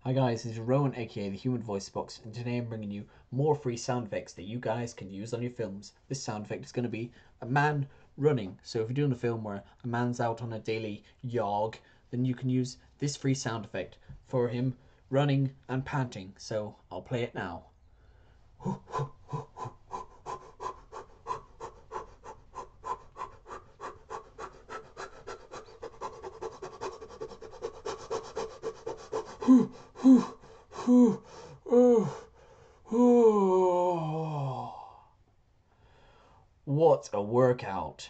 Hi guys, this is Rowan aka the Human Voice Box, and today I'm bringing you more free sound effects that you guys can use on your films. This sound effect is going to be a man running. So if you're doing a film where a man's out on a daily jog, then you can use this free sound effect for him running and panting. So I'll play it now. What a workout!